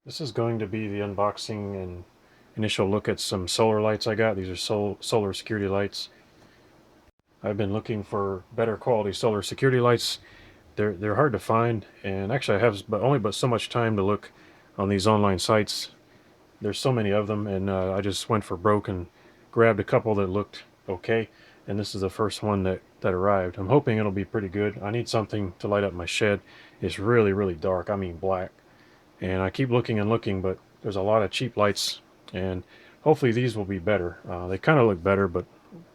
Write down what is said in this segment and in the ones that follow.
This is going to be the unboxing and initial look at some solar lights I got. These are solar security lights. I've been looking for better quality solar security lights. They're hard to find, and actually I have but so much time to look on these online sites. There's so many of them, and I just went for broke and grabbed a couple that looked okay. And this is the first one that arrived. I'm hoping it'll be pretty good. I need something to light up my shed. It's really, really dark. I mean black. And I keep looking and looking, but there's a lot of cheap lights, and hopefully these will be better. They kind of look better, but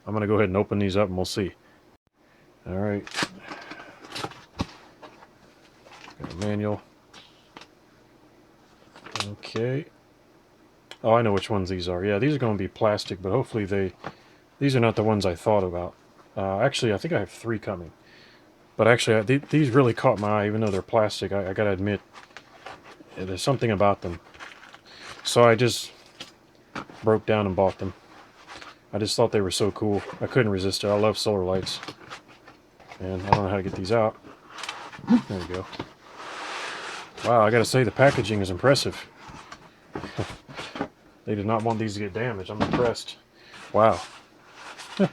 I'm going to go ahead and open these up and we'll see. All right. Got a manual. Okay. Oh, I know which ones these are. Yeah, these are going to be plastic, but hopefully these are not the ones I thought about. Actually, I think I have 3 coming. But actually, these really caught my eye, even though they're plastic. I got to admit, there's something about them. So I just broke down and bought them. I just thought they were so cool. I couldn't resist it. I love solar lights. And I don't know how to get these out. There we go. Wow, I gotta say the packaging is impressive. They did not want these to get damaged. I'm impressed. Wow. I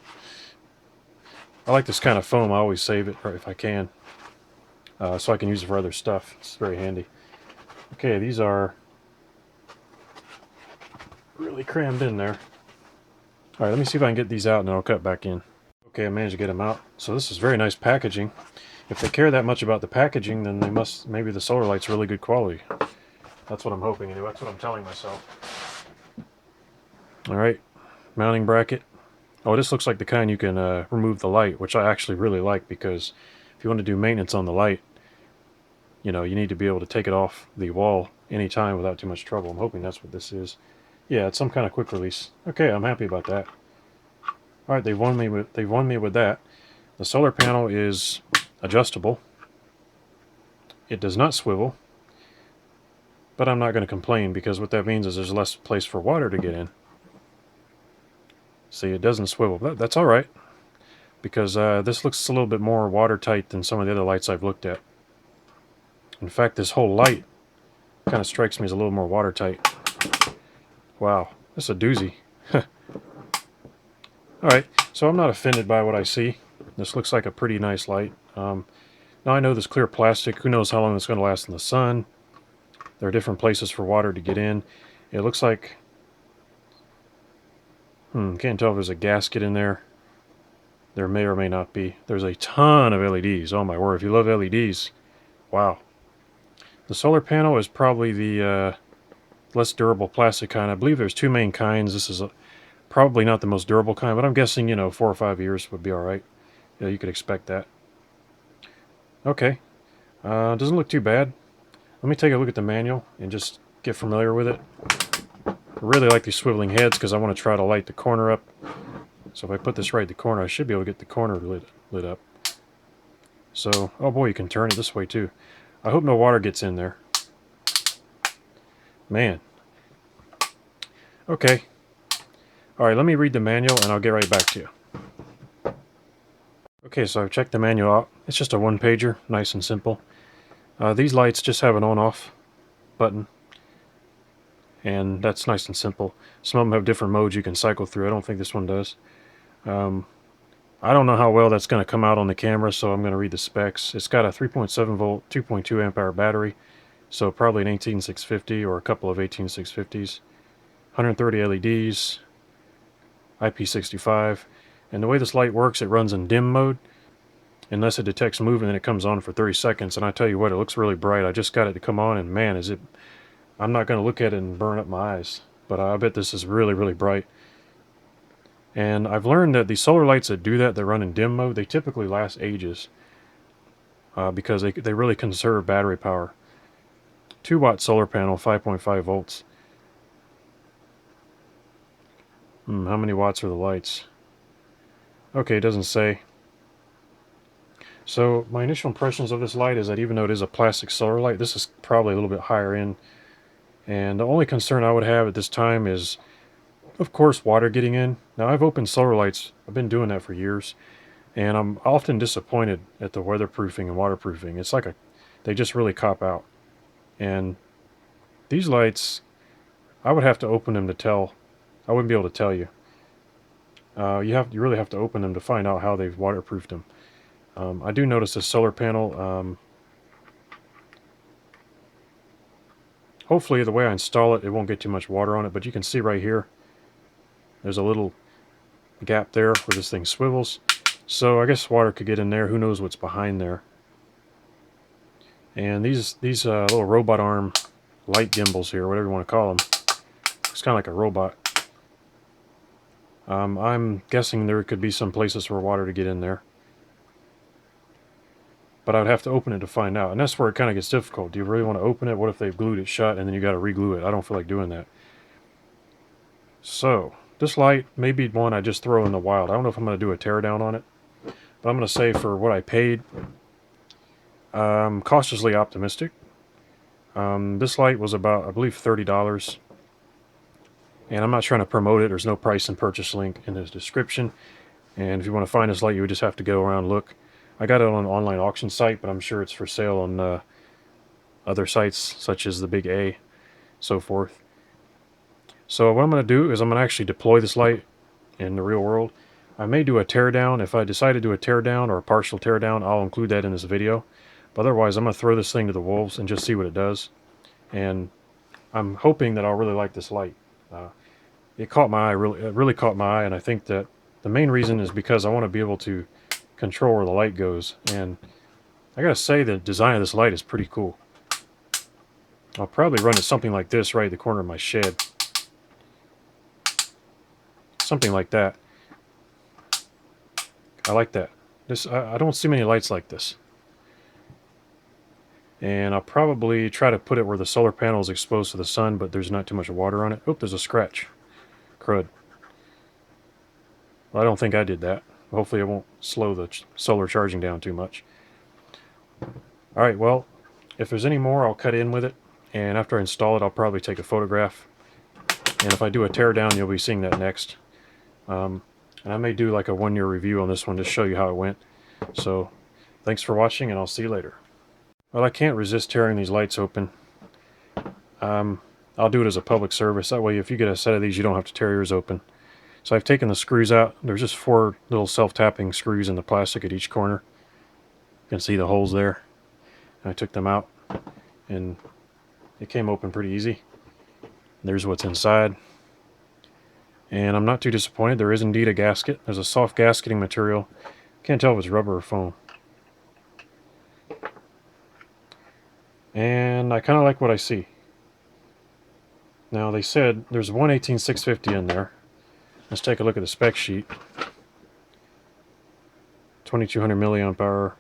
like this kind of foam. I always save it if I can. So I can use it for other stuff. It's very handy. Okay, these are really crammed in there. Alright, let me see if I can get these out and then I'll cut back in. Okay, I managed to get them out. So this is very nice packaging. If they care that much about the packaging, then maybe the solar light's really good quality. That's what I'm hoping anyway. That's what I'm telling myself. Alright, mounting bracket. Oh, this looks like the kind you can remove the light, which I actually really like, because if you want to do maintenance on the light, you need to be able to take it off the wall anytime without too much trouble. I'm hoping that's what this is. Yeah, it's some kind of quick release. Okay, I'm happy about that. All right, they've won me with that. The solar panel is adjustable. It does not swivel, but I'm not going to complain, because what that means is there's less place for water to get in. See, it doesn't swivel. That's all right, because this looks a little bit more watertight than some of the other lights I've looked at. In fact, this whole light kind of strikes me as a little more watertight. Wow, that's a doozy. Alright, so I'm not offended by what I see. This looks like a pretty nice light. Now I know this clear plastic, who knows how long it's going to last in the sun. There are different places for water to get in. It looks like... can't tell if there's a gasket in there. There may or may not be. There's a ton of LEDs. Oh my word, if you love LEDs, wow. The solar panel is probably the less durable plastic kind. I believe there's 2 main kinds. This is probably not the most durable kind, but I'm guessing, 4 or 5 years would be alright. Yeah, you could expect that. Okay. Doesn't look too bad. Let me take a look at the manual and just get familiar with it. I really like these swiveling heads because I want to try to light the corner up. So if I put this right at the corner, I should be able to get the corner lit up. So, oh boy, you can turn it this way too. I hope no water gets in there. Man. Okay. Alright, let me read the manual and I'll get right back to you. Okay, so I've checked the manual out. It's just a 1-pager, nice and simple. These lights just have an on-off button, and that's nice and simple. Some of them have different modes you can cycle through. I don't think this one does. I don't know how well that's going to come out on the camera, so I'm going to read the specs. It's got a 3.7 volt, 2.2 amp hour battery, so probably an 18650 or a couple of 18650s. 130 LEDs, IP65, and the way this light works, it runs in dim mode. Unless it detects movement, and it comes on for 30 seconds, and I tell you what, it looks really bright. I just got it to come on, and man, I'm not going to look at it and burn up my eyes, but I bet this is really, really bright. And I've learned that the solar lights that do that run in dim mode, they typically last ages, because they really conserve battery power. 2-watt solar panel, 5.5 volts. How many watts are the lights? Okay, it doesn't say. So my initial impressions of this light is that even though it is a plastic solar light, this is probably a little bit higher end. And the only concern I would have at this time is, of course, water getting in. Now, I've opened solar lights. I've been doing that for years. And I'm often disappointed at the weatherproofing and waterproofing. It's like they just really cop out. And These lights, I would have to open them to tell. I wouldn't be able to tell you. You really have to open them to find out how they've waterproofed them. I do notice this solar panel. Hopefully the way I install it, it won't get too much water on it, but you can see right here, there's a little gap there where this thing swivels. So I guess water could get in there. Who knows what's behind there. And these little robot arm light gimbals here, whatever you want to call them, it's kind of like a robot. I'm guessing there could be some places for water to get in there. But I would have to open it to find out. And that's where it kind of gets difficult. Do you really want to open it? What if they've glued it shut and then you got to re-glue it? I don't feel like doing that. So, this light may be one I just throw in the wild. I don't know if I'm going to do a teardown on it. But I'm going to say for what I paid, cautiously optimistic. This light was about, I believe, $30. And I'm not trying to promote it. There's no price and purchase link in the description. And if you want to find this light, you would just have to go around and look. I got it on an online auction site, but I'm sure it's for sale on other sites, such as the Big A, so forth. So what I'm going to do is I'm going to actually deploy this light in the real world. I may do a teardown. If I decide to do a teardown or a partial teardown, I'll include that in this video. But otherwise, I'm going to throw this thing to the wolves and just see what it does. And I'm hoping that I'll really like this light. It caught my eye, it really caught my eye, and I think that the main reason is because I want to be able to control where the light goes. And I gotta say, the design of this light is pretty cool. I'll probably run it something like this right at the corner of my shed. Something like that. I like that. I don't see many lights like this. And I'll probably try to put it where the solar panel is exposed to the sun, but there's not too much water on it. Oh, there's a scratch. Crud. Well, I don't think I did that. Hopefully it won't slow the solar charging down too much. Alright, well, if there's any more, I'll cut in with it. And after I install it, I'll probably take a photograph. And if I do a teardown, you'll be seeing that next. And I may do like a 1-year review on this one to show you how it went. So, thanks for watching, and I'll see you later. Well, I can't resist tearing these lights open. I'll do it as a public service. That way, if you get a set of these, you don't have to tear yours open. So I've taken the screws out. There's just 4 little self-tapping screws in the plastic at each corner. You can see the holes there. I took them out, and it came open pretty easy. There's what's inside. And I'm not too disappointed. There is indeed a gasket. There's a soft gasketing material. Can't tell if it's rubber or foam. And I kind of like what I see. Now, they said there's 118/650 in there. Let's take a look at the spec sheet. 2200 milliamp hour.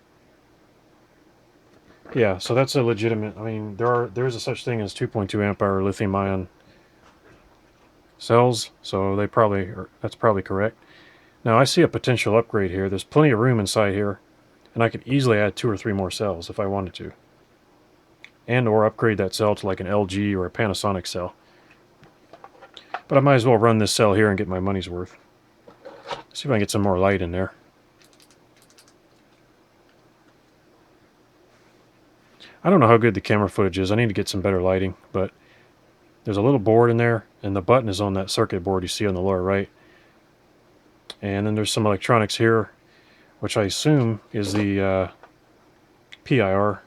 Yeah, so that's a legitimate. I mean, there is a such thing as 2.2 amp hour lithium ion cells, so that's probably correct. Now I see a potential upgrade here. There's plenty of room inside here, and I could easily add 2 or 3 more cells if I wanted to, and or upgrade that cell to like an LG or a Panasonic cell. But I might as well run this cell here and get my money's worth. See if I can get some more light in there. I don't know how good the camera footage is. I need to get some better lighting, but there's a little board in there, and the button is on that circuit board you see on the lower right. And then there's some electronics here, which I assume is the PIR.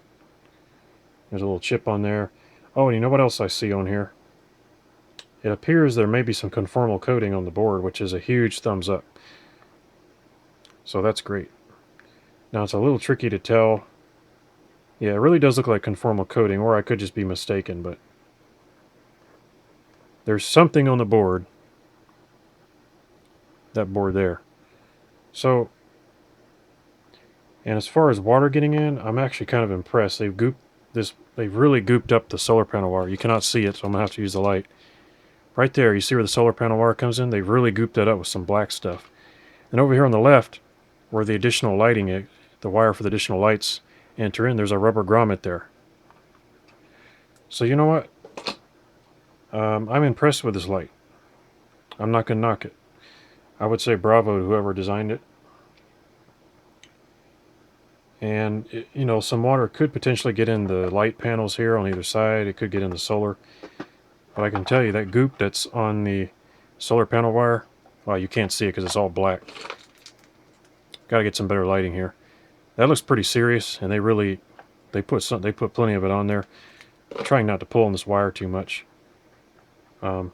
There's a little chip on there. Oh, and you know what else I see on here? It appears there may be some conformal coating on the board, which is a huge thumbs up. So that's great. Now it's a little tricky to tell. Yeah, it really does look like conformal coating, or I could just be mistaken, but there's something on the board. That board there. So, and as far as water getting in, I'm actually kind of impressed. They've really gooped up the solar panel wire. You cannot see it, so I'm gonna have to use the light. Right there, you see where the solar panel wire comes in? They've really gooped that up with some black stuff. And over here on the left, where the additional lighting, the wire for the additional lights enter in, there's a rubber grommet there. So you know what? I'm impressed with this light. I'm not going to knock it. I would say bravo to whoever designed it. And you know, some water could potentially get in the light panels here on either side. It could get in the solar. But I can tell you that goop that's on the solar panel wire, well, you can't see it because it's all black. Got to get some better lighting here. That looks pretty serious, and they put plenty of it on there. I'm trying not to pull on this wire too much. Man,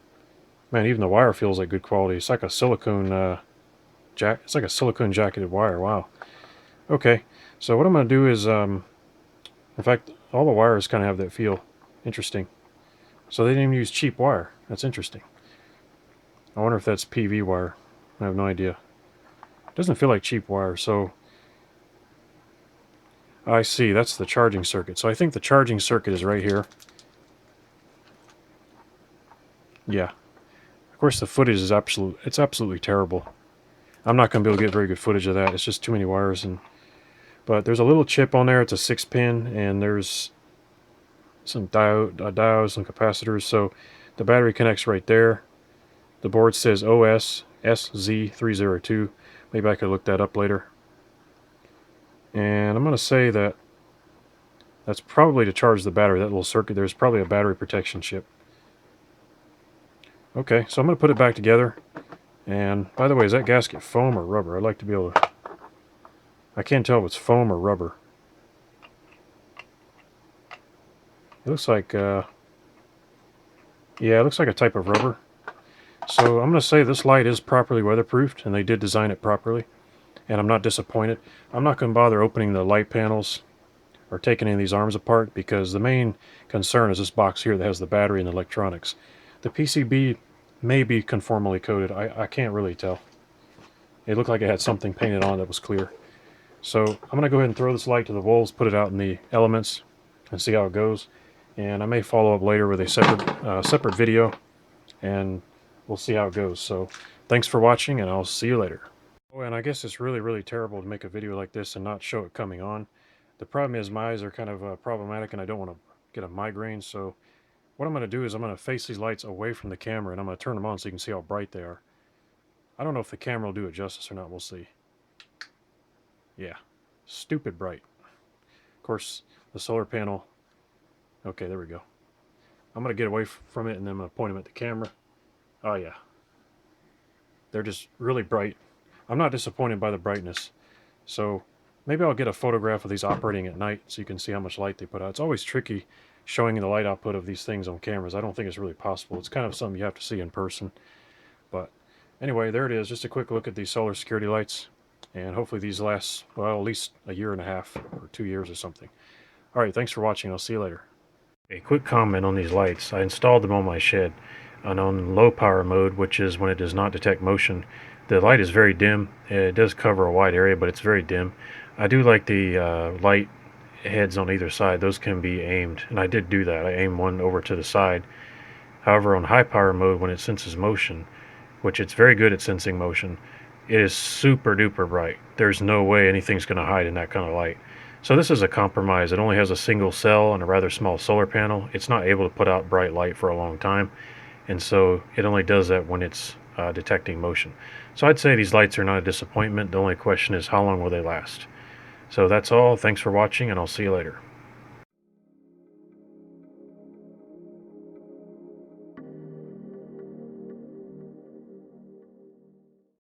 even the wire feels like good quality. It's like a silicone it's like a silicone jacketed wire. Wow. Okay, so what I'm going to do is, in fact, all the wires kind of have that feel. Interesting. So they didn't even use cheap wire. That's interesting. I wonder if that's PV wire. I have no idea. It doesn't feel like cheap wire, so I see. That's the charging circuit. So I think the charging circuit is right here. Yeah. Of course, the footage is absolutely terrible. I'm not going to be able to get very good footage of that. It's just too many wires. But there's a little chip on there. It's a 6-pin, and there's some diodes and capacitors. So the battery connects right there. The board says OS SZ302. Maybe I could look that up later. And I'm going to say that that's probably to charge the battery. That little circuit, there's probably a battery protection chip. Okay, so I'm going to put it back together. And by the way, is that gasket foam or rubber? I'd like to be able to... I can't tell if it's foam or rubber. It looks like... yeah, it looks like a type of rubber. So I'm going to say this light is properly weatherproofed, and they did design it properly. And I'm not disappointed. I'm not going to bother opening the light panels or taking any of these arms apart, because the main concern is this box here that has the battery and the electronics. The PCB may be conformally coated. I can't really tell. It looked like it had something painted on that was clear. So I'm going to go ahead and throw this light to the wolves, put it out in the elements, and see how it goes. And I may follow up later with a separate video, and we'll see how it goes. So thanks for watching, and I'll see you later. Oh, and I guess it's really terrible to make a video like this and not show it coming on. The problem is my eyes are kind of problematic, and I don't want to get a migraine. So what I'm going to do is I'm going to face these lights away from the camera, and I'm going to turn them on so you can see how bright they are. I don't know if the camera will do it justice or not. We'll see. Yeah, stupid bright. Of course, the solar panel. Okay, there we go. I'm going to get away from it, and then I'm going to point them at the camera. Oh, yeah. They're just really bright. I'm not disappointed by the brightness. So maybe I'll get a photograph of these operating at night so you can see how much light they put out. It's always tricky showing the light output of these things on cameras. I don't think it's really possible. It's kind of something you have to see in person. But anyway, there it is. Just a quick look at these solar security lights. And hopefully these last, well, at least a year and a half or 2 years or something. All right, thanks for watching. I'll see you later. A quick comment on these lights. I installed them on my shed. And on low power mode, which is when it does not detect motion, the light is very dim. It does cover a wide area, but it's very dim. I do like the light heads on either side. Those can be aimed, and I did do that. I aimed one over to the side. However, on high power mode, when it senses motion, which it's very good at sensing motion, it is super duper bright. There's no way anything's going to hide in that kind of light. So this is a compromise. It only has a single cell and a rather small solar panel. It's not able to put out bright light for a long time, and so it only does that when it's detecting motion. So I'd say these lights are not a disappointment. The only question is how long will they last. So that's all. Thanks for watching, and I'll see you later.